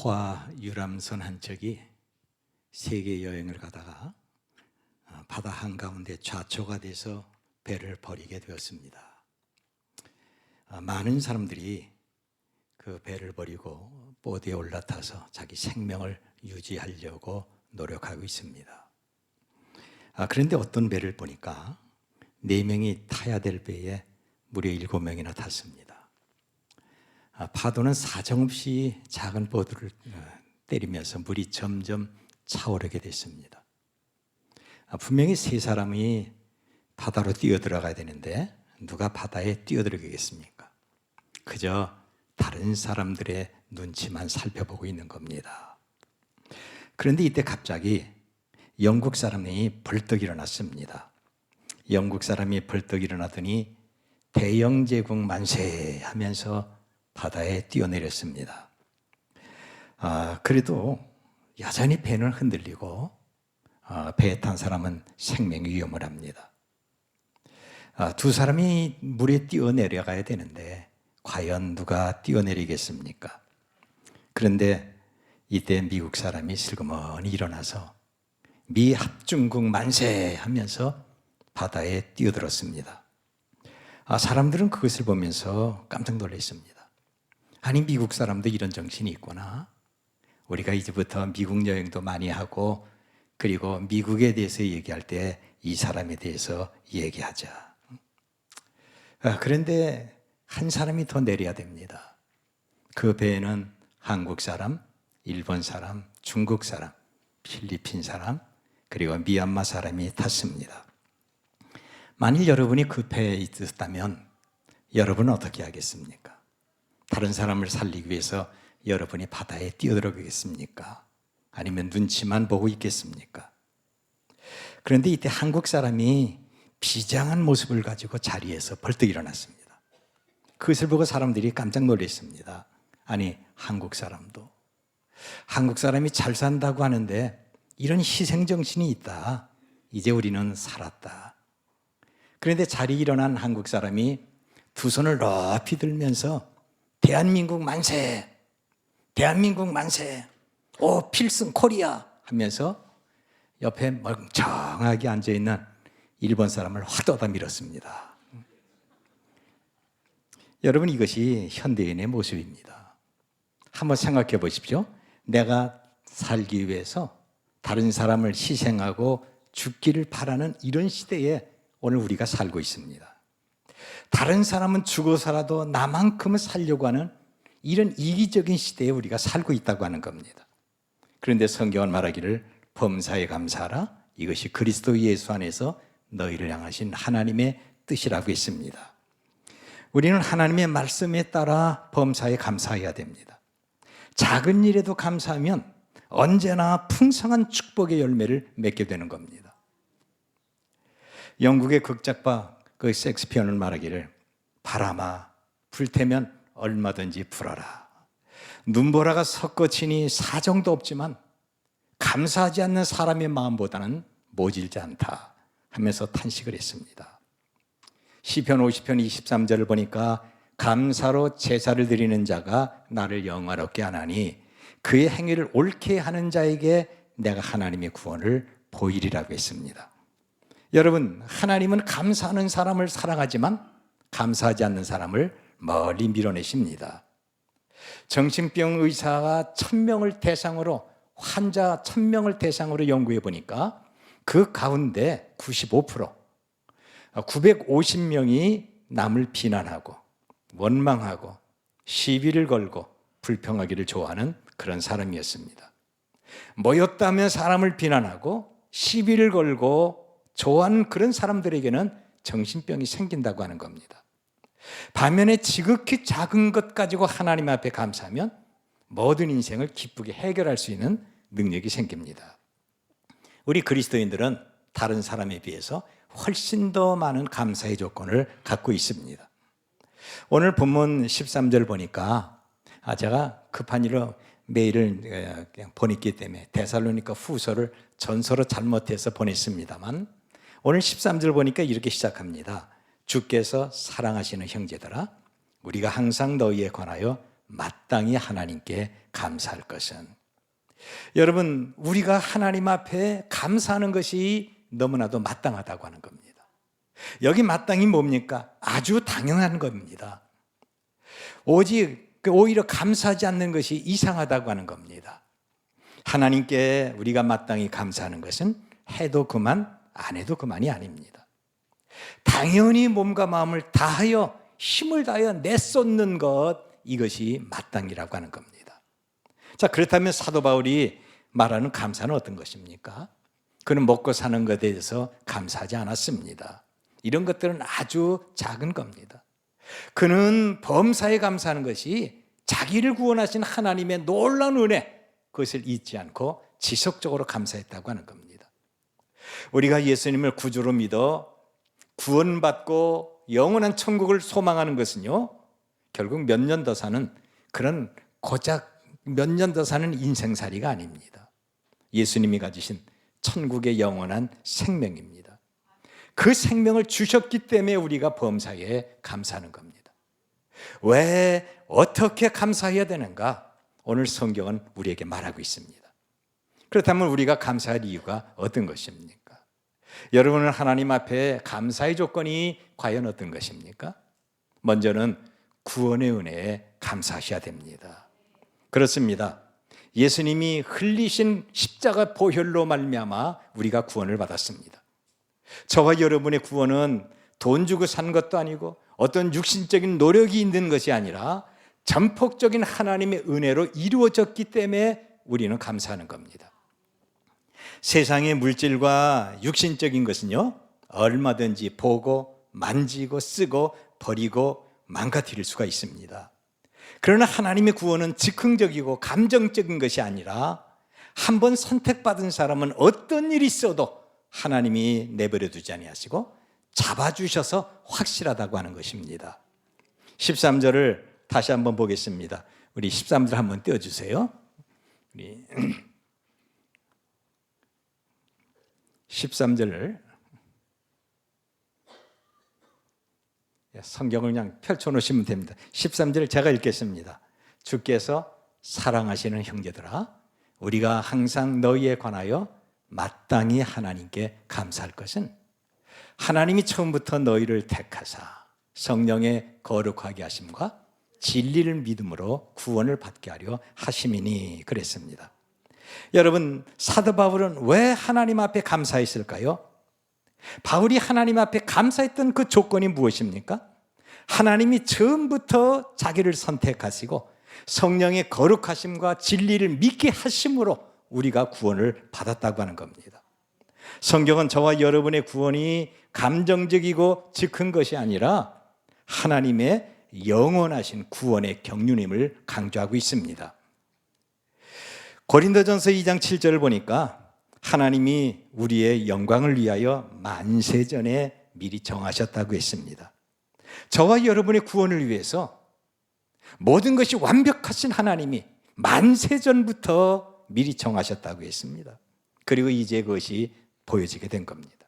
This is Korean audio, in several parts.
노아와 유람선 한 척이 세계 여행을 가다가 바다 한가운데 좌초가 돼서 배를 버리게 되었습니다. 많은 사람들이 그 배를 버리고 보트에 올라타서 자기 생명을 유지하려고 노력하고 있습니다. 그런데 어떤 배를 보니까 4명이 타야 될 배에 무려 7명이나 탔습니다. 파도는 사정없이 작은 보트를 때리면서 물이 점점 차오르게 됐습니다. 분명히 3사람이 바다로 뛰어들어가야 되는데 누가 바다에 뛰어들어가겠습니까? 그저 다른 사람들의 눈치만 살펴보고 있는 겁니다. 그런데 이때 갑자기 영국 사람이 벌떡 일어났습니다. 영국 사람이 벌떡 일어나더니 대영제국 만세 하면서 바다에 뛰어내렸습니다. 그래도 여전히 배는 흔들리고 배에 탄 사람은 생명 위험을 합니다. 2사람이 물에 뛰어내려가야 되는데 과연 누가 뛰어내리겠습니까? 그런데 이때 미국 사람이 슬그머니 일어나서 미 합중국 만세 하면서 바다에 뛰어들었습니다. 사람들은 그것을 보면서 깜짝 놀랐습니다. 아니, 미국 사람도 이런 정신이 있구나. 우리가 이제부터 미국 여행도 많이 하고 그리고 미국에 대해서 얘기할 때 이 사람에 대해서 얘기하자. 그런데 한 사람이 더 내려야 됩니다. 그 배에는 한국 사람, 일본 사람, 중국 사람, 필리핀 사람, 그리고 미얀마 사람이 탔습니다. 만일 여러분이 그 배에 있었다면 여러분은 어떻게 하겠습니까? 다른 사람을 살리기 위해서 여러분이 바다에 뛰어들어가겠습니까? 아니면 눈치만 보고 있겠습니까? 그런데 이때 한국 사람이 비장한 모습을 가지고 자리에서 벌떡 일어났습니다. 그것을 보고 사람들이 깜짝 놀랐습니다. 아니, 한국 사람이 잘 산다고 하는데 이런 희생정신이 있다. 이제 우리는 살았다. 그런데 자리에 일어난 한국 사람이 2 손을 높이 들면서 대한민국 만세! 대한민국 만세! 오, 필승 코리아! 하면서 옆에 멀쩡하게 앉아있는 일본 사람을 화떠다 밀었습니다. 여러분, 이것이 현대인의 모습입니다. 한번 생각해 보십시오. 내가 살기 위해서 다른 사람을 희생하고 죽기를 바라는 이런 시대에 오늘 우리가 살고 있습니다. 다른 사람은 죽어서라도 나만큼은 살려고 하는 이런 이기적인 시대에 우리가 살고 있다고 하는 겁니다. 그런데 성경은 말하기를 범사에 감사하라. 이것이 그리스도 예수 안에서 너희를 향하신 하나님의 뜻이라고 했습니다. 우리는 하나님의 말씀에 따라 범사에 감사해야 됩니다. 작은 일에도 감사하면 언제나 풍성한 축복의 열매를 맺게 되는 겁니다. 영국의 극작가 그 셰익스피어는 말하기를 바람아 불태면 얼마든지 불어라. 눈보라가 섞어치니 사정도 없지만 감사하지 않는 사람의 마음보다는 모질지 않다 하면서 탄식을 했습니다. 시편 50편 23절을 보니까 감사로 제사를 드리는 자가 나를 영화롭게 하나니 그의 행위를 옳게 하는 자에게 내가 하나님의 구원을 보이리라고 했습니다. 여러분, 하나님은 감사하는 사람을 사랑하지만 감사하지 않는 사람을 멀리 밀어내십니다. 정신병 의사가 1000명을 대상으로 환자 1000명을 대상으로 연구해 보니까 그 가운데 95% 950명이 남을 비난하고 원망하고 시비를 걸고 불평하기를 좋아하는 그런 사람이었습니다. 모였다면 사람을 비난하고 시비를 걸고 좋아하는 그런 사람들에게는 정신병이 생긴다고 하는 겁니다. 반면에 지극히 작은 것 가지고 하나님 앞에 감사하면 모든 인생을 기쁘게 해결할 수 있는 능력이 생깁니다. 우리 그리스도인들은 다른 사람에 비해서 훨씬 더 많은 감사의 조건을 갖고 있습니다. 오늘 본문 13절 보니까 제가 급한 일로 메일을 그냥 보냈기 때문에 데살로니가 후서를 전서로 잘못해서 보냈습니다만 오늘 13절 보니까 이렇게 시작합니다. 주께서 사랑하시는 형제들아, 우리가 항상 너희에 관하여 마땅히 하나님께 감사할 것은, 여러분, 우리가 하나님 앞에 감사하는 것이 너무나도 마땅하다고 하는 겁니다. 여기 마땅히 뭡니까? 아주 당연한 겁니다. 오히려 감사하지 않는 것이 이상하다고 하는 겁니다. 하나님께 우리가 마땅히 감사하는 것은 해도 그만, 안 해도 그만이 아닙니다. 당연히 몸과 마음을 다하여 힘을 다하여 내쏟는 것, 이것이 마땅이라고 하는 겁니다. 자, 그렇다면 사도 바울이 말하는 감사는 어떤 것입니까? 그는 먹고 사는 것에 대해서 감사하지 않았습니다. 이런 것들은 아주 작은 겁니다. 그는 범사에 감사하는 것이 자기를 구원하신 하나님의 놀라운 은혜, 그것을 잊지 않고 지속적으로 감사했다고 하는 겁니다. 우리가 예수님을 구주로 믿어 구원받고 영원한 천국을 소망하는 것은요, 결국 몇 년 더 사는 그런 고작 몇 년 더 사는 인생살이가 아닙니다. 예수님이 가지신 천국의 영원한 생명입니다. 그 생명을 주셨기 때문에 우리가 범사에 감사하는 겁니다. 왜, 어떻게 감사해야 되는가? 오늘 성경은 우리에게 말하고 있습니다. 그렇다면 우리가 감사할 이유가 어떤 것입니까? 여러분은 하나님 앞에 감사의 조건이 과연 어떤 것입니까? 먼저는 구원의 은혜에 감사하셔야 됩니다. 그렇습니다. 예수님이 흘리신 십자가 보혈로 말미암아 우리가 구원을 받았습니다. 저와 여러분의 구원은 돈 주고 산 것도 아니고 어떤 육신적인 노력이 있는 것이 아니라 전폭적인 하나님의 은혜로 이루어졌기 때문에 우리는 감사하는 겁니다. 세상의 물질과 육신적인 것은요, 얼마든지 보고 만지고 쓰고 버리고 망가뜨릴 수가 있습니다. 그러나 하나님의 구원은 즉흥적이고 감정적인 것이 아니라 한번 선택받은 사람은 어떤 일이 있어도 하나님이 내버려 두지 아니하시고 잡아주셔서 확실하다고 하는 것입니다. 13절을 다시 한번 보겠습니다. 우리 13절 한번 띄워주세요. 우리 13절을 성경을 그냥 펼쳐놓으시면 됩니다. 13절 제가 읽겠습니다. 주께서 사랑하시는 형제들아, 우리가 항상 너희에 관하여 마땅히 하나님께 감사할 것은 하나님이 처음부터 너희를 택하사 성령의 거룩하게 하심과 진리를 믿음으로 구원을 받게 하려 하심이니, 그랬습니다. 여러분, 사도 바울은 왜 하나님 앞에 감사했을까요? 바울이 하나님 앞에 감사했던 그 조건이 무엇입니까? 하나님이 처음부터 자기를 선택하시고 성령의 거룩하심과 진리를 믿게 하심으로 우리가 구원을 받았다고 하는 겁니다. 성경은 저와 여러분의 구원이 감정적이고 즉흥 것이 아니라 하나님의 영원하신 구원의 경륜임을 강조하고 있습니다. 고린도전서 2장 7절을 보니까 하나님이 우리의 영광을 위하여 만세전에 미리 정하셨다고 했습니다. 저와 여러분의 구원을 위해서 모든 것이 완벽하신 하나님이 만세전부터 미리 정하셨다고 했습니다. 그리고 이제 그것이 보여지게 된 겁니다.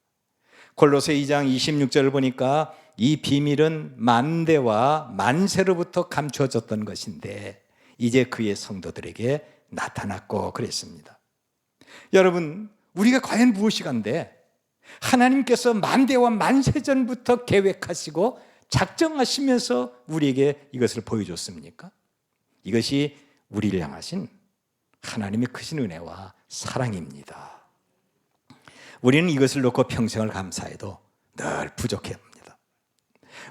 골로새 2장 26절을 보니까 이 비밀은 만대와 만세로부터 감추어졌던 것인데 이제 그의 성도들에게 나타났고, 그랬습니다. 여러분, 우리가 과연 무엇이간데 하나님께서 만대와 만세전부터 계획하시고 작정하시면서 우리에게 이것을 보여줬습니까? 이것이 우리를 향하신 하나님의 크신 은혜와 사랑입니다. 우리는 이것을 놓고 평생을 감사해도 늘 부족합니다.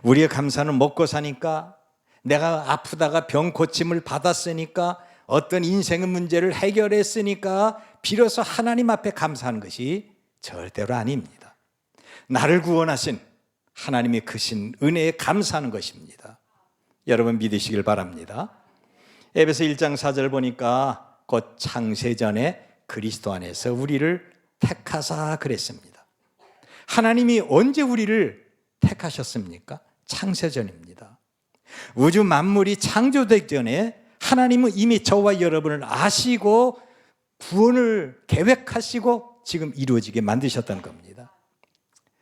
우리의 감사는 먹고 사니까, 내가 아프다가 병 고침을 받았으니까, 어떤 인생의 문제를 해결했으니까 비로소 하나님 앞에 감사하는 것이 절대로 아닙니다. 나를 구원하신 하나님의 크신 은혜에 감사하는 것입니다. 여러분 믿으시길 바랍니다. 에베소 1장 4절 보니까 곧 창세전에 그리스도 안에서 우리를 택하사, 그랬습니다. 하나님이 언제 우리를 택하셨습니까? 창세전입니다. 우주 만물이 창조되기 전에 하나님은 이미 저와 여러분을 아시고 구원을 계획하시고 지금 이루어지게 만드셨다는 겁니다.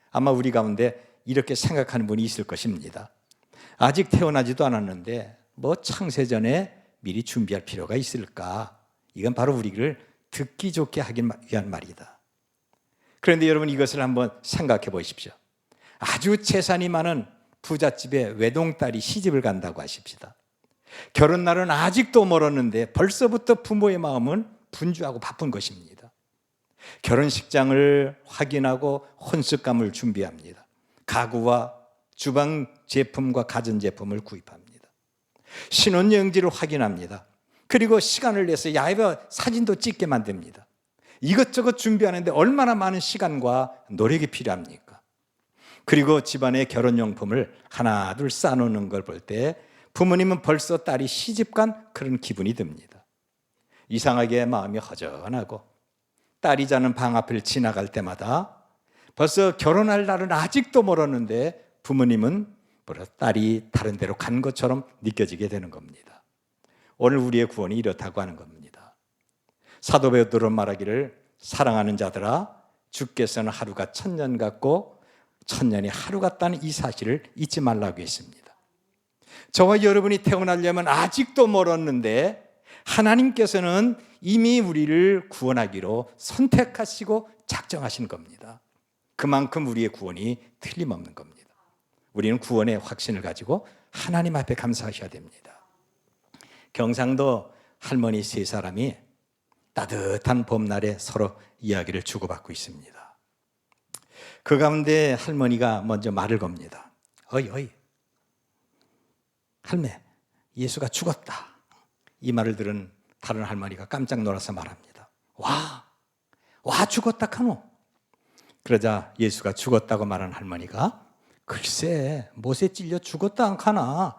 아마 우리 가운데 이렇게 생각하는 분이 있을 것입니다. 아직 태어나지도 않았는데 뭐 창세전에 미리 준비할 필요가 있을까? 이건 바로 우리를 듣기 좋게 하기 위한 말이다. 그런데 여러분, 이것을 한번 생각해 보십시오. 아주 재산이 많은 부잣집에 외동딸이 시집을 간다고 하십시다. 결혼 날은 아직도 멀었는데 벌써부터 부모의 마음은 분주하고 바쁜 것입니다. 결혼식장을 확인하고 혼숙감을 준비합니다. 가구와 주방 제품과 가전제품을 구입합니다. 신혼여행지를 확인합니다. 그리고 시간을 내서 야외 사진도 찍게 만듭니다. 이것저것 준비하는데 얼마나 많은 시간과 노력이 필요합니까? 그리고 집안의 결혼용품을 하나 둘 쌓아놓는 걸 볼 때 부모님은 벌써 딸이 시집간 그런 기분이 듭니다. 이상하게 마음이 허전하고 딸이 자는 방 앞을 지나갈 때마다 벌써 결혼할 날은 아직도 멀었는데 부모님은 딸이 다른 데로 간 것처럼 느껴지게 되는 겁니다. 오늘 우리의 구원이 이렇다고 하는 겁니다. 사도 베드로는 말하기를 사랑하는 자들아 주께서는 하루가 천년 같고 천년이 하루 같다는 이 사실을 잊지 말라고 했습니다. 저와 여러분이 태어나려면 아직도 멀었는데 하나님께서는 이미 우리를 구원하기로 선택하시고 작정하신 겁니다. 그만큼 우리의 구원이 틀림없는 겁니다. 우리는 구원의 확신을 가지고 하나님 앞에 감사하셔야 됩니다. 경상도 할머니 세 사람이 따뜻한 봄날에 서로 이야기를 주고받고 있습니다. 그 가운데 할머니가 먼저 말을 겁니다. 어이 할매, 예수가 죽었다. 이 말을 들은 다른 할머니가 깜짝 놀라서 말합니다. 와 죽었다 카노. 그러자 예수가 죽었다고 말한 할머니가 글쎄 못에 찔려 죽었다 안 카나.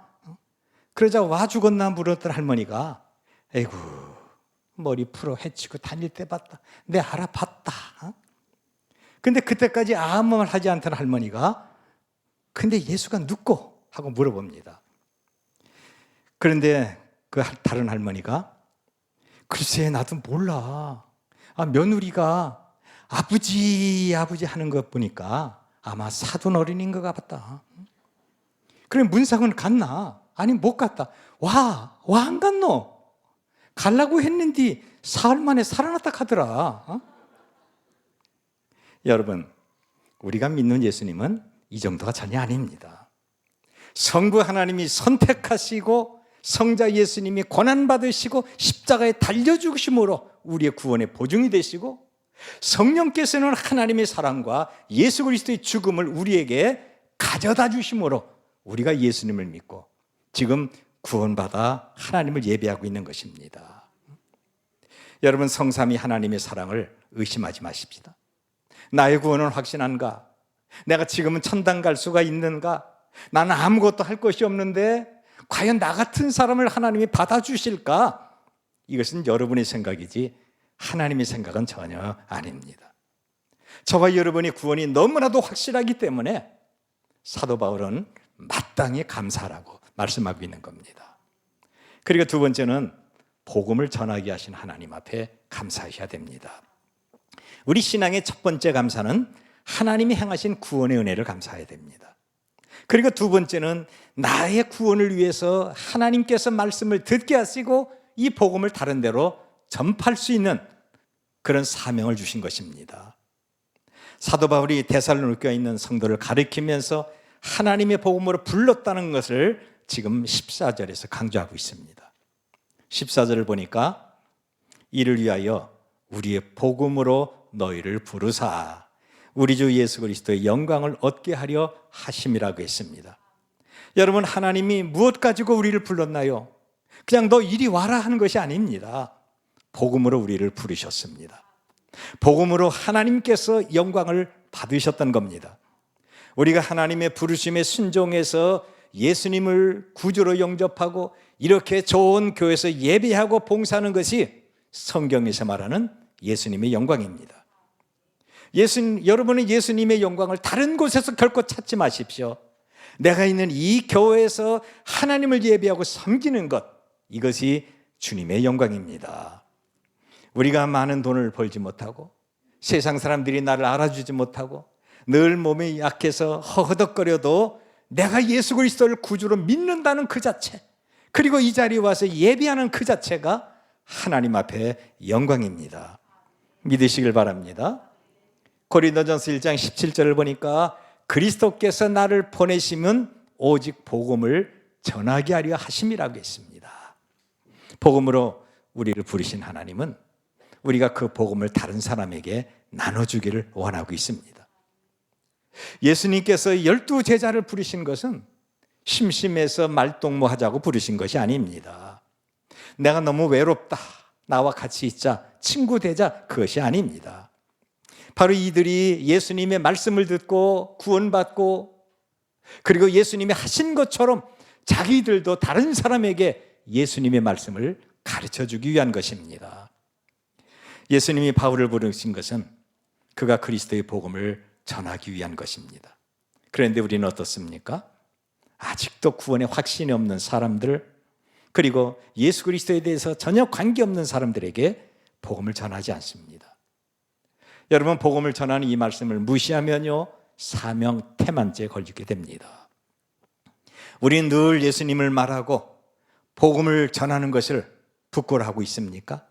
그러자 와 죽었나 물었던 할머니가 에이구 머리 풀어 헤치고 다닐 때 봤다. 내 알아봤다. 근데 그때까지 아무 말 하지 않던 할머니가 근데 예수가 누구? 하고 물어봅니다. 그런데 그 다른 할머니가 글쎄 나도 몰라. 며느리가 아버지 하는 것 보니까 아마 사돈 어린인 것 같다. 그래 문상은 갔나? 아니 못 갔다. 와 안 갔노? 가려고 했는데 사흘 만에 살아났다 하더라. 여러분, 우리가 믿는 예수님은 이 정도가 전혀 아닙니다. 성부 하나님이 선택하시고 성자 예수님이 고난받으시고 십자가에 달려 죽으심으로 우리의 구원의 보증이 되시고 성령께서는 하나님의 사랑과 예수 그리스도의 죽음을 우리에게 가져다 주심으로 우리가 예수님을 믿고 지금 구원받아 하나님을 예배하고 있는 것입니다. 여러분, 성삼위 하나님의 사랑을 의심하지 마십시다. 나의 구원은 확신한가? 내가 지금은 천당 갈 수가 있는가? 나는 아무것도 할 것이 없는데 과연 나 같은 사람을 하나님이 받아주실까? 이것은 여러분의 생각이지 하나님의 생각은 전혀 아닙니다. 저와 여러분의 구원이 너무나도 확실하기 때문에 사도 바울은 마땅히 감사하라고 말씀하고 있는 겁니다. 그리고 두 번째는 복음을 전하게 하신 하나님 앞에 감사하셔야 됩니다. 우리 신앙의 첫 번째 감사는 하나님이 행하신 구원의 은혜를 감사해야 됩니다. 그리고 두 번째는 나의 구원을 위해서 하나님께서 말씀을 듣게 하시고 이 복음을 다른 데로 전파할 수 있는 그런 사명을 주신 것입니다. 사도 바울이 데살로니가에 있는 성도를 가르치면서 하나님의 복음으로 불렀다는 것을 지금 14절에서 강조하고 있습니다. 14절을 보니까 이를 위하여 우리의 복음으로 너희를 부르사 우리 주 예수 그리스도의 영광을 얻게 하려 하심이라고 했습니다. 여러분, 하나님이 무엇 가지고 우리를 불렀나요? 그냥 너 이리 와라 하는 것이 아닙니다. 복음으로 우리를 부르셨습니다. 복음으로 하나님께서 영광을 받으셨던 겁니다. 우리가 하나님의 부르심에 순종해서 예수님을 구주로 영접하고 이렇게 좋은 교회에서 예배하고 봉사하는 것이 성경에서 말하는 예수님의 영광입니다. 여러분은 예수님의 영광을 다른 곳에서 결코 찾지 마십시오. 내가 있는 이 교회에서 하나님을 예배하고 섬기는 것, 이것이 주님의 영광입니다. 우리가 많은 돈을 벌지 못하고 세상 사람들이 나를 알아주지 못하고 늘 몸이 약해서 허허덕거려도 내가 예수 그리스도를 구주로 믿는다는 그 자체, 그리고 이 자리에 와서 예배하는 그 자체가 하나님 앞에 영광입니다. 믿으시길 바랍니다. 고린도전서 1장 17절을 보니까 그리스도께서 나를 보내시면 오직 복음을 전하게 하려 하심이라고 했습니다. 복음으로 우리를 부르신 하나님은 우리가 그 복음을 다른 사람에게 나눠주기를 원하고 있습니다. 예수님께서 12 제자를 부르신 것은 심심해서 말동무하자고 부르신 것이 아닙니다. 내가 너무 외롭다, 나와 같이 있자, 친구 되자, 그것이 아닙니다. 바로 이들이 예수님의 말씀을 듣고 구원받고 그리고 예수님이 하신 것처럼 자기들도 다른 사람에게 예수님의 말씀을 가르쳐주기 위한 것입니다. 예수님이 바울을 부르신 것은 그가 그리스도의 복음을 전하기 위한 것입니다. 그런데 우리는 어떻습니까? 아직도 구원에 확신이 없는 사람들, 그리고 예수 그리스도에 대해서 전혀 관계없는 사람들에게 복음을 전하지 않습니다. 여러분, 복음을 전하는 이 말씀을 무시하면요, 사명 태만죄에 걸리게 됩니다. 우리는 늘 예수님을 말하고 복음을 전하는 것을 부끄러워하고 있습니까?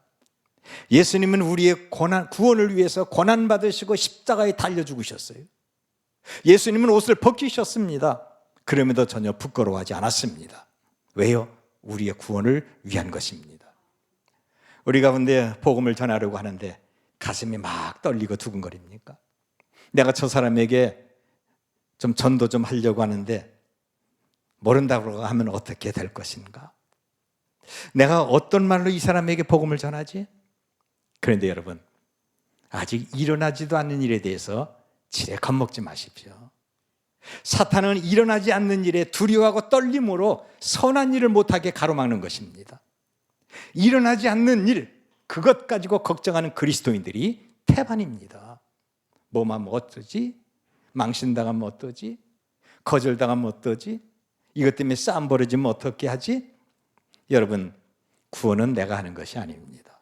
예수님은 우리의 구원을 위해서 고난받으시고 십자가에 달려 죽으셨어요. 예수님은 옷을 벗기셨습니다. 그럼에도 전혀 부끄러워하지 않았습니다. 왜요? 우리의 구원을 위한 것입니다. 우리 가운데 복음을 전하려고 하는데 가슴이 막 떨리고 두근거립니까? 내가 저 사람에게 좀 전도 좀 하려고 하는데 모른다고 하면 어떻게 될 것인가? 내가 어떤 말로 이 사람에게 복음을 전하지? 그런데 여러분, 아직 일어나지도 않는 일에 대해서 지레 겁먹지 마십시오. 사탄은 일어나지 않는 일에 두려워하고 떨림으로 선한 일을 못하게 가로막는 것입니다. 일어나지 않는 일, 그것 가지고 걱정하는 그리스도인들이 태반입니다. 뭐만 어떠지? 망신당하면 어떠지? 거절당하면 어떠지? 이것 때문에 싸움 벌어지면 어떻게 하지? 여러분, 구원은 내가 하는 것이 아닙니다.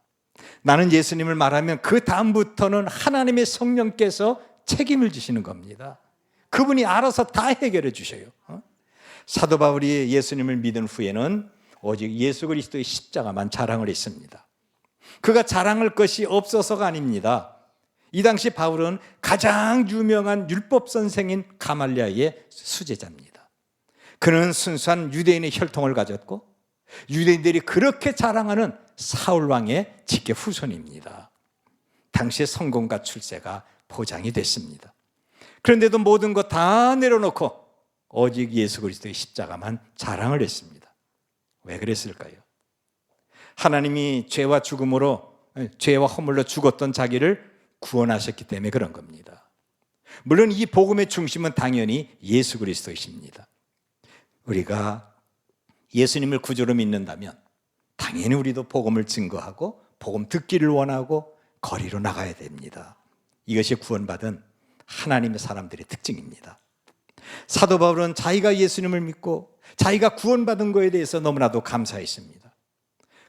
나는 예수님을 말하면 그 다음부터는 하나님의 성령께서 책임을 지시는 겁니다. 그분이 알아서 다 해결해 주셔요. 사도 바울이 예수님을 믿은 후에는 오직 예수 그리스도의 십자가만 자랑을 했습니다. 그가 자랑할 것이 없어서가 아닙니다. 이 당시 바울은 가장 유명한 율법 선생인 가말리아의 수제자입니다. 그는 순수한 유대인의 혈통을 가졌고 유대인들이 그렇게 자랑하는 사울 왕의 직계 후손입니다. 당시의 성공과 출세가 보장이 됐습니다. 그런데도 모든 것 다 내려놓고 오직 예수 그리스도의 십자가만 자랑을 했습니다. 왜 그랬을까요? 하나님이 죄와 죽음으로, 죄와 허물로 죽었던 자기를 구원하셨기 때문에 그런 겁니다. 물론 이 복음의 중심은 당연히 예수 그리스도이십니다. 우리가 예수님을 구주로 믿는다면 당연히 우리도 복음을 증거하고 복음 듣기를 원하고 거리로 나가야 됩니다. 이것이 구원받은 하나님의 사람들의 특징입니다. 사도 바울은 자기가 예수님을 믿고 자기가 구원받은 것에 대해서 너무나도 감사했습니다.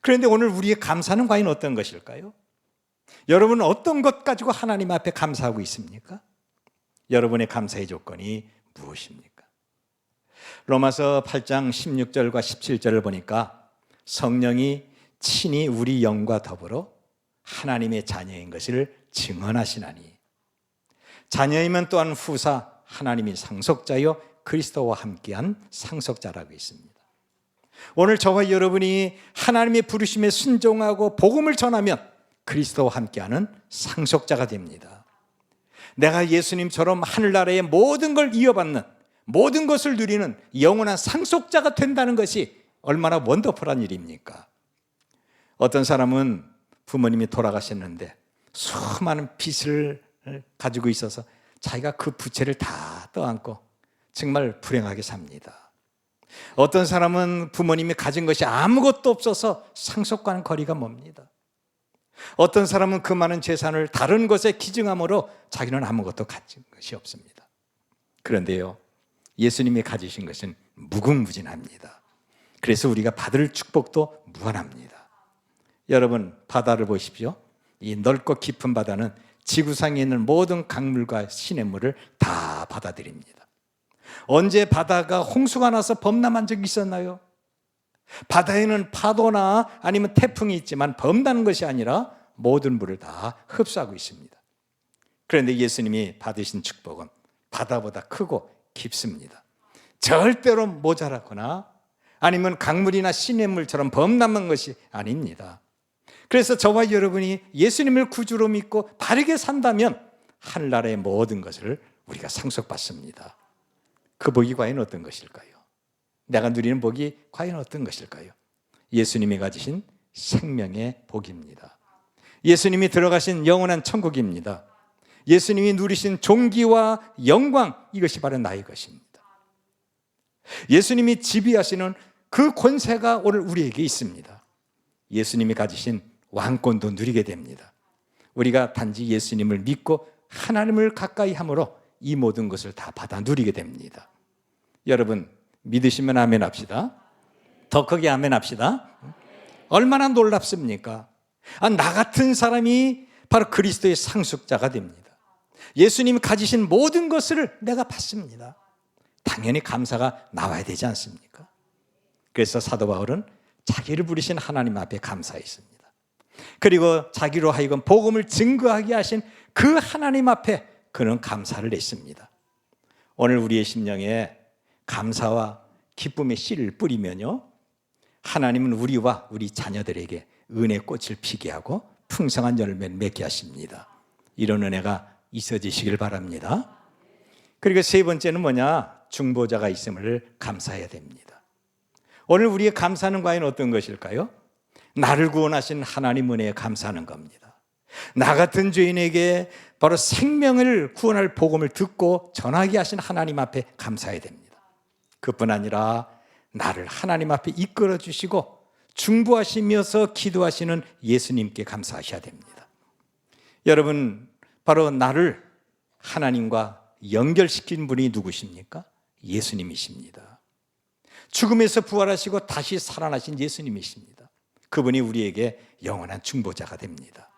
그런데 오늘 우리의 감사는 과연 어떤 것일까요? 여러분은 어떤 것 가지고 하나님 앞에 감사하고 있습니까? 여러분의 감사의 조건이 무엇입니까? 로마서 8장 16절과 17절을 보니까 성령이 친히 우리 영과 더불어 하나님의 자녀인 것을 증언하시나니 자녀이면 또한 후사 하나님이 상속자여 그리스도와 함께한 상속자라고 있습니다. 오늘 저와 여러분이 하나님의 부르심에 순종하고 복음을 전하면 그리스도와 함께하는 상속자가 됩니다. 내가 예수님처럼 하늘나라의 모든 걸 이어받는, 모든 것을 누리는 영원한 상속자가 된다는 것이 얼마나 원더풀한 일입니까? 어떤 사람은 부모님이 돌아가셨는데 수많은 빚을 가지고 있어서 자기가 그 부채를 다 떠안고 정말 불행하게 삽니다. 어떤 사람은 부모님이 가진 것이 아무것도 없어서 상속과는 거리가 멉니다. 어떤 사람은 그 많은 재산을 다른 것에 기증함으로 자기는 아무것도 가진 것이 없습니다. 그런데요, 예수님이 가지신 것은 무궁무진합니다. 그래서 우리가 받을 축복도 무한합니다. 여러분, 바다를 보십시오. 이 넓고 깊은 바다는 지구상에 있는 모든 강물과 시냇물을 다 받아들입니다. 언제 바다가 홍수가 나서 범람한 적이 있었나요? 바다에는 파도나 아니면 태풍이 있지만 범람하는 것이 아니라 모든 물을 다 흡수하고 있습니다. 그런데 예수님이 받으신 축복은 바다보다 크고 깊습니다. 절대로 모자라거나 아니면 강물이나 시냇물처럼 범람한 것이 아닙니다. 그래서 저와 여러분이 예수님을 구주로 믿고 바르게 산다면 하늘나라의 모든 것을 우리가 상속받습니다. 그 복이 과연 어떤 것일까요? 내가 누리는 복이 과연 어떤 것일까요? 예수님이 가지신 생명의 복입니다. 예수님이 들어가신 영원한 천국입니다. 예수님이 누리신 존귀와 영광, 이것이 바로 나의 것입니다. 예수님이 지배하시는 그 권세가 오늘 우리에게 있습니다. 예수님이 가지신 왕권도 누리게 됩니다. 우리가 단지 예수님을 믿고 하나님을 가까이 함으로 이 모든 것을 다 받아 누리게 됩니다. 여러분, 믿으시면 아멘 합시다. 더 크게 아멘 합시다. 얼마나 놀랍습니까? 나 같은 사람이 바로 그리스도의 상속자가 됩니다. 예수님이 가지신 모든 것을 내가 받습니다. 당연히 감사가 나와야 되지 않습니까? 그래서 사도 바울은 자기를 부르신 하나님 앞에 감사했습니다. 그리고 자기로 하여금 복음을 증거하게 하신 그 하나님 앞에 그는 감사를 했습니다. 오늘 우리의 심령에 감사와 기쁨의 씨를 뿌리면요, 하나님은 우리와 우리 자녀들에게 은혜의 꽃을 피게 하고 풍성한 열매를 맺게 하십니다. 이런 은혜가 있어지시길 바랍니다. 그리고 세 번째는 뭐냐? 중보자가 있음을 감사해야 됩니다. 오늘 우리의 감사는 과연 어떤 것일까요? 나를 구원하신 하나님 은혜에 감사하는 겁니다. 나 같은 죄인에게 바로 생명을 구원할 복음을 듣고 전하게 하신 하나님 앞에 감사해야 됩니다. 그뿐 아니라 나를 하나님 앞에 이끌어 주시고 중보하시면서 기도하시는 예수님께 감사하셔야 됩니다. 여러분, 바로 나를 하나님과 연결시킨 분이 누구십니까? 예수님이십니다. 죽음에서 부활하시고 다시 살아나신 예수님이십니다. 그분이 우리에게 영원한 중보자가 됩니다.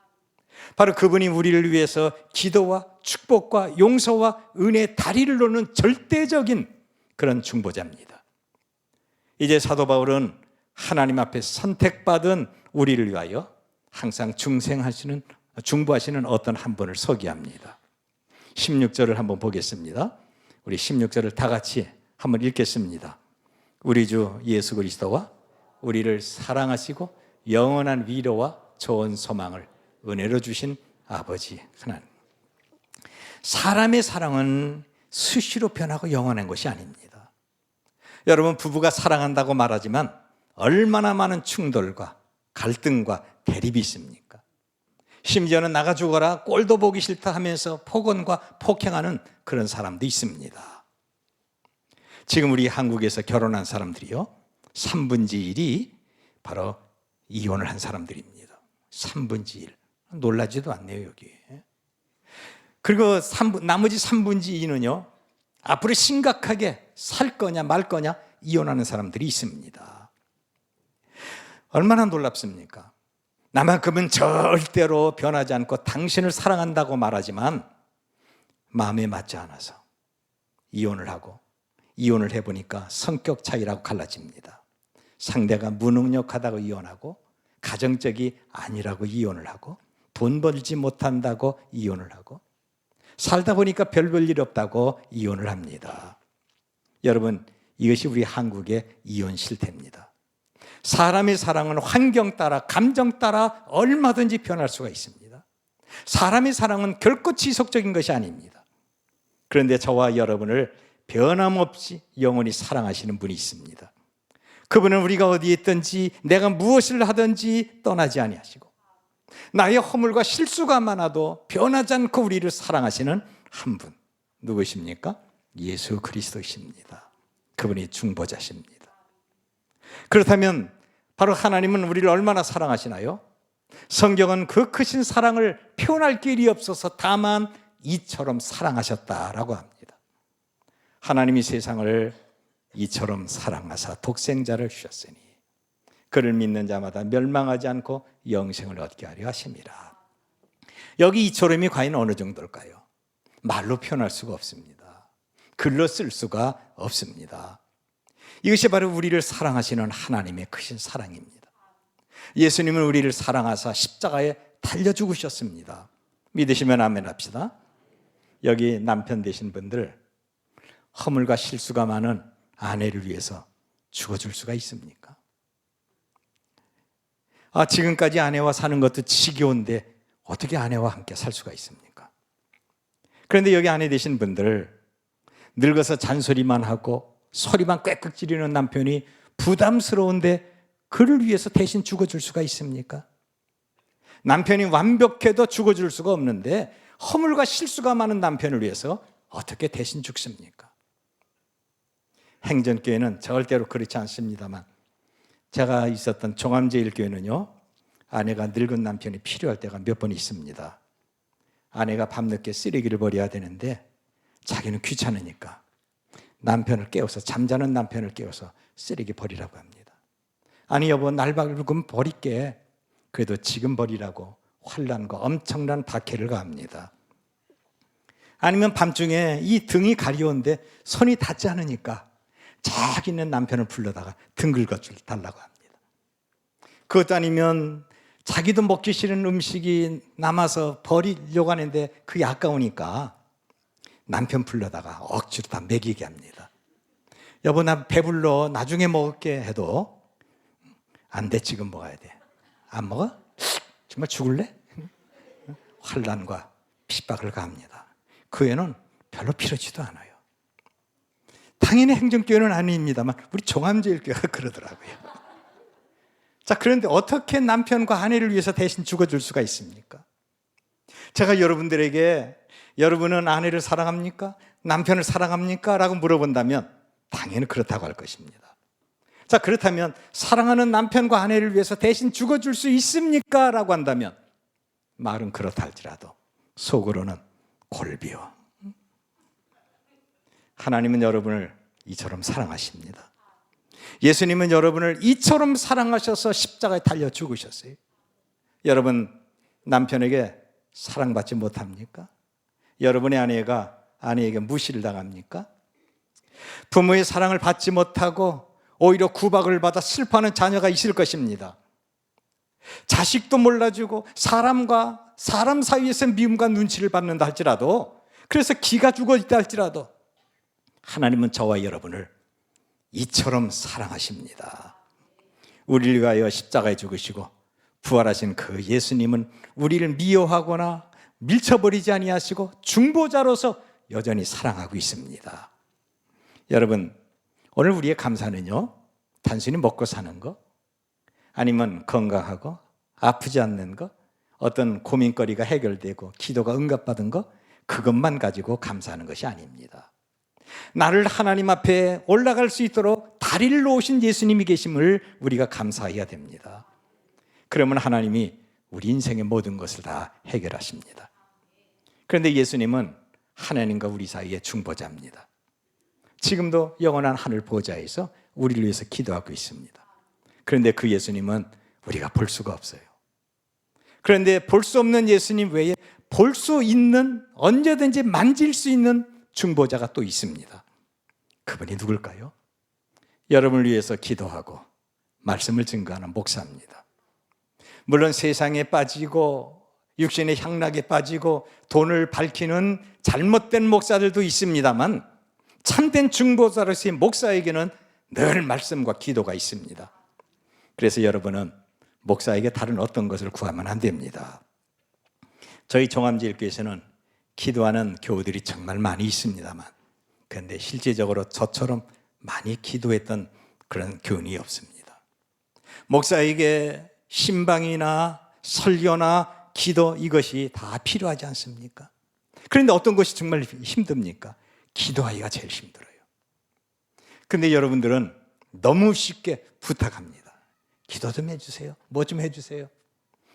바로 그분이 우리를 위해서 기도와 축복과 용서와 은혜의 다리를 놓는 절대적인 그런 중보자입니다. 이제 사도 바울은 하나님 앞에 선택받은 우리를 위하여 항상 중보하시는 어떤 한 분을 소개합니다. 16절을 한번 보겠습니다. 우리 16절을 다 같이 한번 읽겠습니다. 우리 주 예수 그리스도와 우리를 사랑하시고 영원한 위로와 좋은 소망을 은혜로 주신 아버지 하나님. 사람의 사랑은 수시로 변하고 영원한 것이 아닙니다. 여러분, 부부가 사랑한다고 말하지만 얼마나 많은 충돌과 갈등과 대립이 있습니까? 심지어는 나가 죽어라, 꼴도 보기 싫다 하면서 폭언과 폭행하는 그런 사람도 있습니다. 지금 우리 한국에서 결혼한 사람들이요, 3분의 1이 바로 이혼을 한 사람들입니다. 3분의 1. 놀라지도 않네요, 여기. 그리고 나머지 3분의 2는요, 앞으로 심각하게 살 거냐 말 거냐 이혼하는 사람들이 있습니다. 얼마나 놀랍습니까? 나만큼은 절대로 변하지 않고 당신을 사랑한다고 말하지만 마음에 맞지 않아서 이혼을 하고, 이혼을 해보니까 성격 차이라고 갈라집니다. 상대가 무능력하다고 이혼하고, 가정적이 아니라고 이혼을 하고, 돈 벌지 못한다고 이혼을 하고, 살다 보니까 별 볼 일 없다고 이혼을 합니다. 여러분, 이것이 우리 한국의 이혼 실태입니다. 사람의 사랑은 환경 따라, 감정 따라 얼마든지 변할 수가 있습니다. 사람의 사랑은 결코 지속적인 것이 아닙니다. 그런데 저와 여러분을 변함없이 영원히 사랑하시는 분이 있습니다. 그분은 우리가 어디에 있든지 내가 무엇을 하든지 떠나지 아니하시고, 나의 허물과 실수가 많아도 변하지 않고 우리를 사랑하시는 한 분, 누구십니까? 예수 그리스도이십니다. 그분이 중보자십니다. 그렇다면 바로 하나님은 우리를 얼마나 사랑하시나요? 성경은 그 크신 사랑을 표현할 길이 없어서 다만 이처럼 사랑하셨다라고 합니다. 하나님이 세상을 이처럼 사랑하사 독생자를 주셨으니 그를 믿는 자마다 멸망하지 않고 영생을 얻게 하려 하심이라. 여기 이처럼이 과연 어느 정도일까요? 말로 표현할 수가 없습니다. 글로 쓸 수가 없습니다. 이것이 바로 우리를 사랑하시는 하나님의 크신 사랑입니다. 예수님은 우리를 사랑하사 십자가에 달려 죽으셨습니다. 믿으시면 아멘 합시다. 여기 남편 되신 분들, 허물과 실수가 많은 아내를 위해서 죽어줄 수가 있습니까? 지금까지 아내와 사는 것도 지겨운데 어떻게 아내와 함께 살 수가 있습니까? 그런데 여기 아내 되신 분들, 늙어서 잔소리만 하고 소리만 꽥꽥 지르는 남편이 부담스러운데 그를 위해서 대신 죽어줄 수가 있습니까? 남편이 완벽해도 죽어줄 수가 없는데 허물과 실수가 많은 남편을 위해서 어떻게 대신 죽습니까? 행전교회는 절대로 그렇지 않습니다만, 제가 있었던 종암제일교회는요, 아내가 늙은 남편이 필요할 때가 몇 번 있습니다. 아내가 밤늦게 쓰레기를 버려야 되는데 자기는 귀찮으니까 남편을 깨워서, 잠자는 남편을 깨워서 쓰레기 버리라고 합니다. 아니 여보, 날 밝으면 버릴게. 그래도 지금 버리라고 환난과 엄청난 박해를 가합니다. 아니면 밤중에 이 등이 가려운데 손이 닿지 않으니까 자기는 남편을 불러다가 등 긁어줄 달라고 합니다. 그것도 아니면 자기도 먹기 싫은 음식이 남아서 버리려고 하는데 그게 아까우니까 남편 불러다가 억지로 다 먹이게 합니다. 여보, 나 배불러, 나중에 먹을게 해도 안 돼, 지금 먹어야 돼. 안 먹어? 정말 죽을래? 환난과 핍박을 가합니다. 그 애는 별로 필요지도 않아요. 당연히 행정교회는 아닙니다만 우리 종암제일교회가 그러더라고요. 자, 그런데 어떻게 남편과 아내를 위해서 대신 죽어줄 수가 있습니까? 제가 여러분들에게 여러분은 아내를 사랑합니까? 남편을 사랑합니까? 라고 물어본다면 당연히 그렇다고 할 것입니다. 자, 그렇다면 사랑하는 남편과 아내를 위해서 대신 죽어줄 수 있습니까? 라고 한다면 말은 그렇다 할지라도 속으로는 골비워. 하나님은 여러분을 이처럼 사랑하십니다. 예수님은 여러분을 이처럼 사랑하셔서 십자가에 달려 죽으셨어요. 여러분, 남편에게 사랑받지 못합니까? 여러분의 아내가 아내에게 무시를 당합니까? 부모의 사랑을 받지 못하고 오히려 구박을 받아 슬퍼하는 자녀가 있을 것입니다. 자식도 몰라주고 사람과 사람 사이에서 미움과 눈치를 받는다 할지라도, 그래서 기가 죽어 있다 할지라도 하나님은 저와 여러분을 이처럼 사랑하십니다. 우리를 위하여 십자가에 죽으시고 부활하신 그 예수님은 우리를 미워하거나 밀쳐버리지 아니하시고 중보자로서 여전히 사랑하고 있습니다. 여러분, 오늘 우리의 감사는요, 단순히 먹고 사는 거, 아니면 건강하고 아프지 않는 거, 어떤 고민거리가 해결되고 기도가 응답받은 거, 그것만 가지고 감사하는 것이 아닙니다. 나를 하나님 앞에 올라갈 수 있도록 다리를 놓으신 예수님이 계심을 우리가 감사해야 됩니다. 그러면 하나님이 우리 인생의 모든 것을 다 해결하십니다. 그런데 예수님은 하나님과 우리 사이의 중보자입니다. 지금도 영원한 하늘 보좌에서 우리를 위해서 기도하고 있습니다. 그런데 그 예수님은 우리가 볼 수가 없어요. 그런데 볼 수 없는 예수님 외에 볼 수 있는, 언제든지 만질 수 있는 중보자가 또 있습니다. 그분이 누굴까요? 여러분을 위해서 기도하고 말씀을 증거하는 목사입니다. 물론 세상에 빠지고 육신의 향락에 빠지고 돈을 밝히는 잘못된 목사들도 있습니다만 참된 중보자로서의 목사에게는 늘 말씀과 기도가 있습니다. 그래서 여러분은 목사에게 다른 어떤 것을 구하면 안 됩니다. 저희 종암제일교회에서는 기도하는 교우들이 정말 많이 있습니다만, 그런데 실제적으로 저처럼 많이 기도했던 그런 교훈이 없습니다. 목사에게 신방이나 설교나 기도, 이것이 다 필요하지 않습니까? 그런데 어떤 것이 정말 힘듭니까? 기도하기가 제일 힘들어요. 그런데 여러분들은 너무 쉽게 부탁합니다. 기도 좀 해주세요. 뭐 좀 해주세요.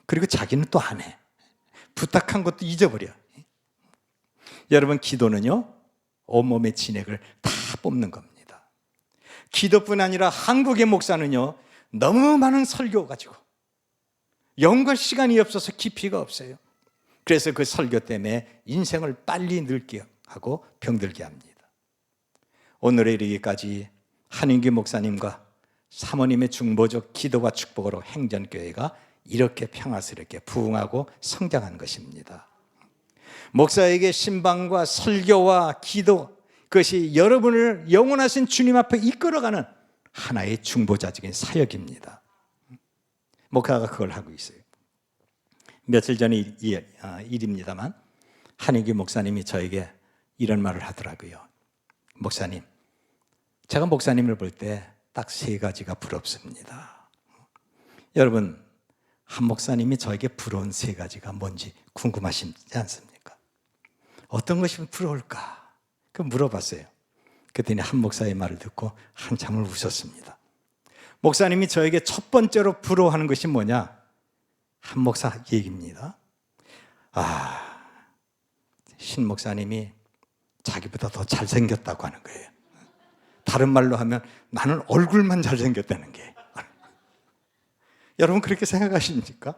그리고 자기는 또 안 해. 부탁한 것도 잊어버려. 여러분, 기도는요, 온몸의 진액을 다 뽑는 겁니다. 기도뿐 아니라 한국의 목사는요, 너무 많은 설교 가지고 영과 시간이 없어서 깊이가 없어요. 그래서 그 설교 때문에 인생을 빨리 늙게 하고 병들게 합니다. 오늘에 이르기까지 한인규 목사님과 사모님의 중보적 기도와 축복으로 행전교회가 이렇게 평화스럽게 부흥하고 성장한 것입니다. 목사에게 신방과 설교와 기도, 그것이 여러분을 영원하신 주님 앞에 이끌어가는 하나의 중보자적인 사역입니다. 목사가 그걸 하고 있어요. 며칠 전의 일입니다만 한인규 목사님이 저에게 이런 말을 하더라고요. 목사님, 제가 목사님을 볼 때 딱 3가지가 부럽습니다. 여러분, 한 목사님이 저에게 부러운 3가지가 뭔지 궁금하시지 않습니까? 어떤 것이 부러울까? 그 물어봤어요. 그랬더니 한 목사의 말을 듣고 한참을 웃었습니다. 목사님이 저에게 첫 번째로 부러워하는 것이 뭐냐? 한 목사 얘기입니다. 신 목사님이 자기보다 더 잘생겼다고 하는 거예요. 다른 말로 하면 나는 얼굴만 잘생겼다는 게. 여러분 그렇게 생각하십니까?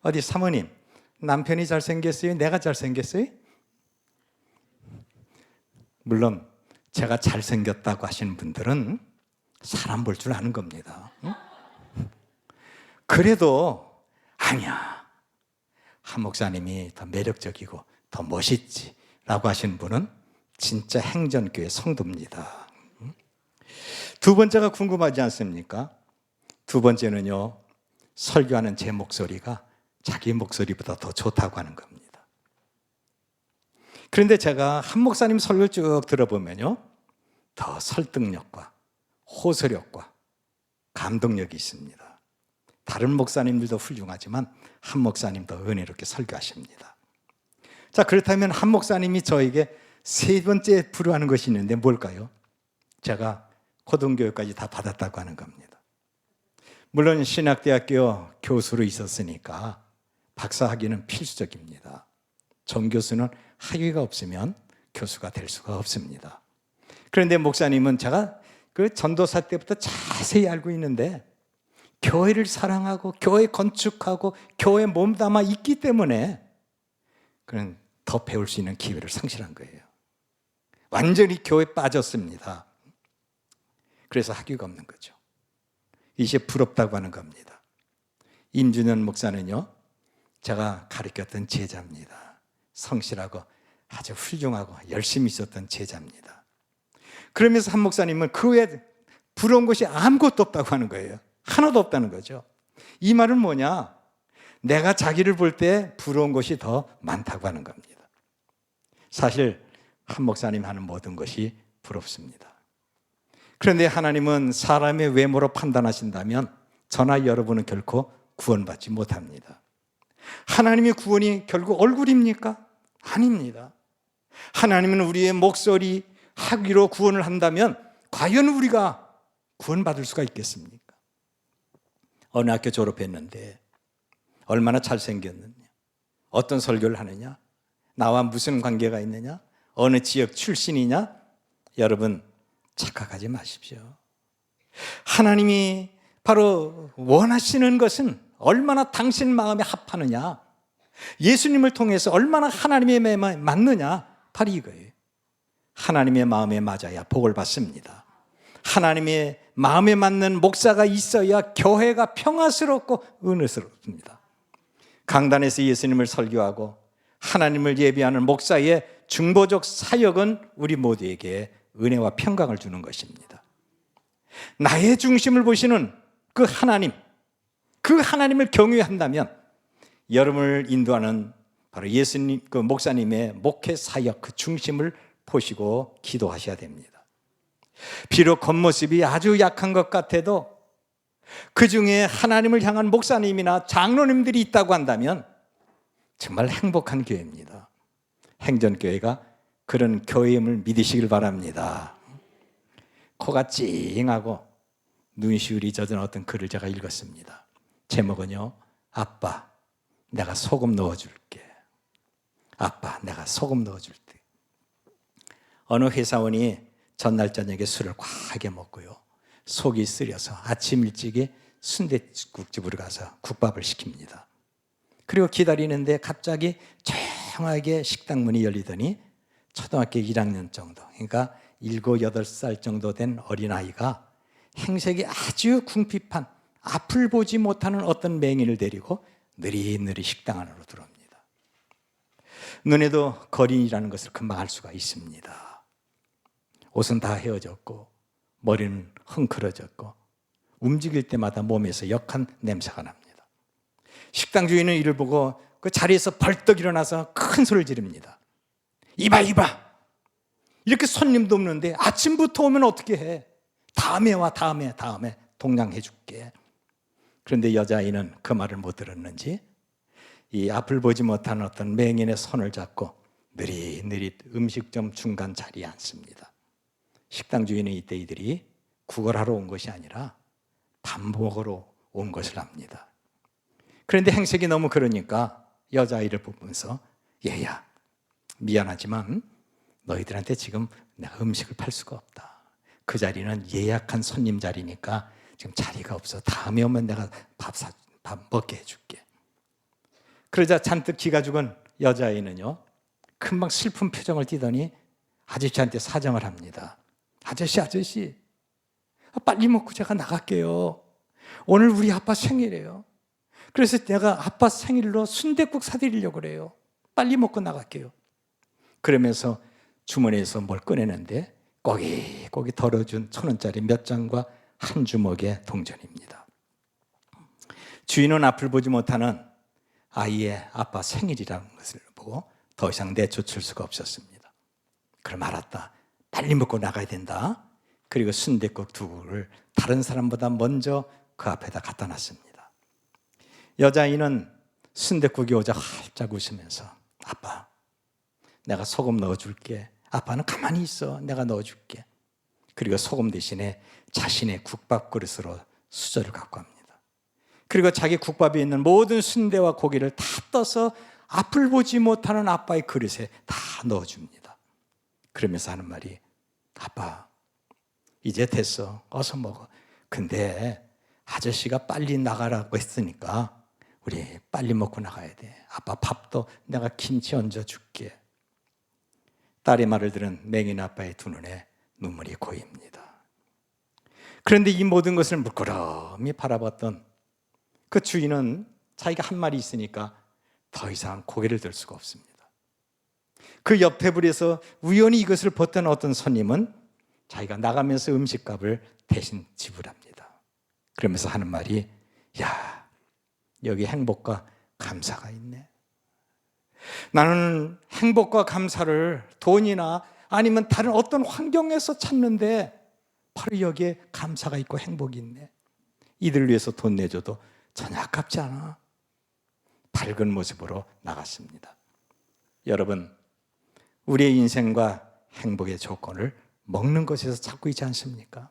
어디 사모님, 남편이 잘생겼어요? 내가 잘생겼어요? 물론 제가 잘생겼다고 하시는 분들은 사람 볼 줄 아는 겁니다. 그래도 아니야, 한 목사님이 더 매력적이고 더 멋있지 라고 하시는 분은 진짜 행전교회 성도입니다. 두 번째가 궁금하지 않습니까? 두 번째는요, 설교하는 제 목소리가 자기 목소리보다 더 좋다고 하는 겁니다. 그런데 제가 한 목사님 설교를 쭉 들어보면요, 더 설득력과 호소력과 감동력이 있습니다. 다른 목사님들도 훌륭하지만 한 목사님 더 은혜롭게 설교하십니다. 자, 그렇다면 한 목사님이 저에게 3번째 부러워하는 것이 있는데 뭘까요? 제가 고등교육까지 다 받았다고 하는 겁니다. 물론 신학대학교 교수로 있었으니까 박사 학위는 필수적입니다. 정교수는 학위가 없으면 교수가 될 수가 없습니다. 그런데 목사님은 제가 그 전도사 때부터 자세히 알고 있는데 교회를 사랑하고 교회 건축하고 교회에 몸담아 있기 때문에 그는 더 배울 수 있는 기회를 상실한 거예요. 완전히 교회에 빠졌습니다. 그래서 학위가 없는 거죠. 이제 부럽다고 하는 겁니다. 임준현 목사는요, 제가 가르쳤던 제자입니다. 성실하고 아주 훌륭하고 열심히 있었던 제자입니다. 그러면서 한 목사님은 그 외에 부러운 것이 아무것도 없다고 하는 거예요. 하나도 없다는 거죠. 이 말은 뭐냐? 내가 자기를 볼 때 부러운 것이 더 많다고 하는 겁니다. 사실 한 목사님 하는 모든 것이 부럽습니다. 그런데 하나님은 사람의 외모로 판단하신다면 저나 여러분은 결코 구원받지 못합니다. 하나님의 구원이 결국 얼굴입니까? 아닙니다. 하나님은 우리의 목소리, 학위로 구원을 한다면 과연 우리가 구원받을 수가 있겠습니까? 어느 학교 졸업했는데 얼마나 잘생겼느냐, 어떤 설교를 하느냐, 나와 무슨 관계가 있느냐, 어느 지역 출신이냐, 여러분 착각하지 마십시오. 하나님이 바로 원하시는 것은 얼마나 당신 마음에 합하느냐, 예수님을 통해서 얼마나 하나님의 마음에 맞느냐, 바로 이거예요. 하나님의 마음에 맞아야 복을 받습니다. 하나님의 마음에 맞는 목사가 있어야 교회가 평화스럽고 은혜스럽습니다. 강단에서 예수님을 설교하고 하나님을 예비하는 목사의 중보적 사역은 우리 모두에게 은혜와 평강을 주는 것입니다. 나의 중심을 보시는 그 하나님, 그 하나님을 경외한다면 여러분을 인도하는 바로 예수님, 그 목사님의 목회 사역 그 중심을 보시고 기도하셔야 됩니다. 비록 겉모습이 아주 약한 것 같아도 그 중에 하나님을 향한 목사님이나 장로님들이 있다고 한다면 정말 행복한 교회입니다. 행전교회가 그런 교회임을 믿으시길 바랍니다. 코가 찡하고 눈시울이 젖은 어떤 글을 제가 읽었습니다. 제목은요, 아빠 내가 소금 넣어줄게. 아빠 내가 소금 넣어줄게. 어느 회사원이 전날 저녁에 술을 과하게 먹고요, 속이 쓰려서 아침 일찍이 순댓국집으로 가서 국밥을 시킵니다. 그리고 기다리는데 갑자기 조용하게 식당 문이 열리더니 초등학교 1학년 정도, 그러니까 7, 8살 정도 된 어린아이가 행색이 아주 궁핍한 앞을 보지 못하는 어떤 맹인을 데리고 느릿느릿 식당 안으로 들어옵니다. 눈에도 거린이라는 것을 금방 알 수가 있습니다. 옷은 다 헤어졌고 머리는 흥크러졌고 움직일 때마다 몸에서 역한 냄새가 납니다. 식당 주인은 이를 보고 그 자리에서 벌떡 일어나서 큰 소리를 지릅니다. 이봐 이봐, 이렇게 손님도 없는데 아침부터 오면 어떻게 해? 다음에 와, 다음에 동냥해 줄게. 그런데 여자아이는 그 말을 못 들었는지 이 앞을 보지 못하는 어떤 맹인의 손을 잡고 느릿느릿 음식점 중간 자리에 앉습니다. 식당 주인은 이때 이들이 구걸하러 온 것이 아니라 밥 먹으러 온 것을 압니다. 그런데 행색이 너무 그러니까 여자아이를 보면서 얘야, 미안하지만 너희들한테 지금 내가 음식을 팔 수가 없다. 그 자리는 예약한 손님 자리니까 지금 자리가 없어. 다음에 오면 내가 밥 먹게 해줄게. 그러자 잔뜩 기가 죽은 여자아이는요, 금방 슬픈 표정을 띠더니 아저씨한테 사정을 합니다. 아저씨, 빨리 먹고 제가 나갈게요. 오늘 우리 아빠 생일이에요. 그래서 내가 아빠 생일로 순댓국 사드리려고 그래요. 빨리 먹고 나갈게요. 그러면서 주머니에서 뭘 꺼내는데 꼬깃꼬깃 덜어준 1,000원짜리 몇 장과 한 주먹의 동전입니다. 주인은 앞을 보지 못하는 아이의 아빠 생일이라는 것을 보고 더 이상 내쫓을 수가 없었습니다. 그럼 알았다, 빨리 먹고 나가야 된다. 그리고 순댓국 2국을 다른 사람보다 먼저 그 앞에다 갖다 놨습니다. 여자아이는 순댓국이 오자 활짝 웃으면서 아빠, 내가 소금 넣어줄게. 아빠는 가만히 있어. 내가 넣어줄게. 그리고 소금 대신에 자신의 국밥 그릇으로 수저를 갖고 갑니다. 그리고 자기 국밥에 있는 모든 순대와 고기를 다 떠서 앞을 보지 못하는 아빠의 그릇에 다 넣어줍니다. 그러면서 하는 말이 아빠, 이제 됐어. 어서 먹어. 근데 아저씨가 빨리 나가라고 했으니까 우리 빨리 먹고 나가야 돼. 아빠 밥도 내가 김치 얹어줄게. 딸의 말을 들은 맹인 아빠의 두 눈에 눈물이 고입니다. 그런데 이 모든 것을 물끄러미 바라봤던 그 주인은 자기가 한 말이 있으니까 더 이상 고개를 들 수가 없습니다. 그 옆 테이블에서 우연히 이것을 봤던 어떤 손님은 자기가 나가면서 음식값을 대신 지불합니다. 그러면서 하는 말이 야, 여기 행복과 감사가 있네. 나는 행복과 감사를 돈이나 아니면 다른 어떤 환경에서 찾는데 바로 여기에 감사가 있고 행복이 있네. 이들을 위해서 돈 내줘도 전혀 아깝지 않아. 밝은 모습으로 나갔습니다. 여러분, 우리의 인생과 행복의 조건을 먹는 것에서 찾고 있지 않습니까?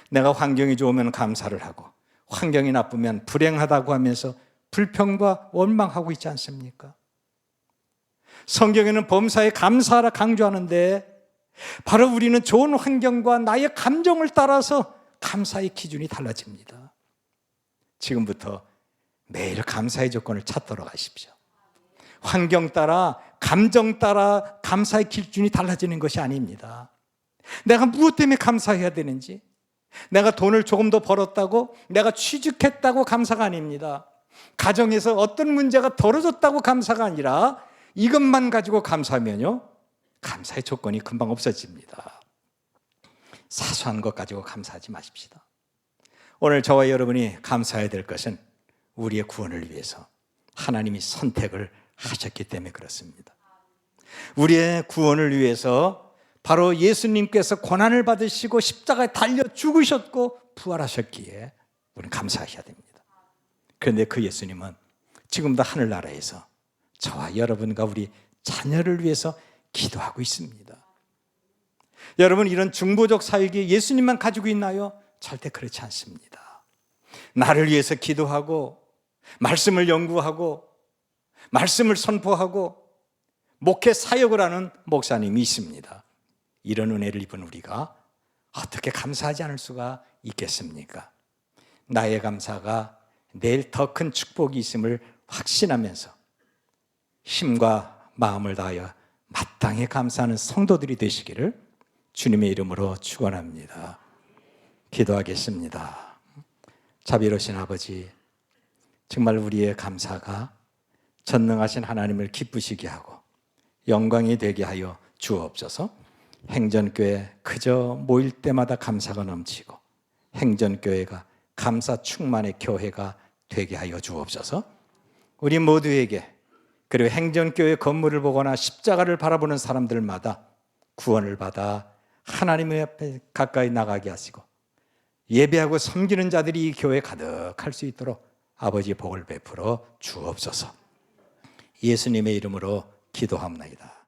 내가 환경이 좋으면 감사를 하고 환경이 나쁘면 불행하다고 하면서 불평과 원망하고 있지 않습니까? 성경에는 범사에 감사하라 강조하는데 바로 우리는 좋은 환경과 나의 감정을 따라서 감사의 기준이 달라집니다. 지금부터 매일 감사의 조건을 찾도록 하십시오. 환경 따라, 감정 따라 감사의 기준이 달라지는 것이 아닙니다. 내가 무엇 때문에 감사해야 되는지, 내가 돈을 조금 더 벌었다고, 내가 취직했다고 감사가 아닙니다. 가정에서 어떤 문제가 덜어졌다고 감사가 아니라 이것만 가지고 감사하면요, 감사의 조건이 금방 없어집니다. 사소한 것 가지고 감사하지 마십시다. 오늘 저와 여러분이 감사해야 될 것은 우리의 구원을 위해서 하나님이 선택을 하셨기 때문에 그렇습니다. 우리의 구원을 위해서 바로 예수님께서 고난을 받으시고 십자가에 달려 죽으셨고 부활하셨기에 우리는 감사하셔야 됩니다. 그런데 그 예수님은 지금도 하늘나라에서 저와 여러분과 우리 자녀를 위해서 기도하고 있습니다. 여러분, 이런 중보적 사역이 예수님만 가지고 있나요? 절대 그렇지 않습니다. 나를 위해서 기도하고 말씀을 연구하고 말씀을 선포하고 목회 사역을 하는 목사님이 있습니다. 이런 은혜를 입은 우리가 어떻게 감사하지 않을 수가 있겠습니까? 나의 감사가 내일 더 큰 축복이 있음을 확신하면서 힘과 마음을 다하여 마땅히 감사하는 성도들이 되시기를 주님의 이름으로 축원합니다. 기도하겠습니다. 자비로우신 아버지, 정말 우리의 감사가 전능하신 하나님을 기쁘시게 하고 영광이 되게 하여 주옵소서. 행전교회 그저 모일 때마다 감사가 넘치고 행전교회가 감사 충만의 교회가 되게 하여 주옵소서. 우리 모두에게, 그리고 행전교회 건물을 보거나 십자가를 바라보는 사람들마다 구원을 받아 하나님의 앞에 가까이 나가게 하시고 예배하고 섬기는 자들이 이 교회에 가득할 수 있도록 아버지 복을 베풀어 주옵소서. 예수님의 이름으로 기도합니다.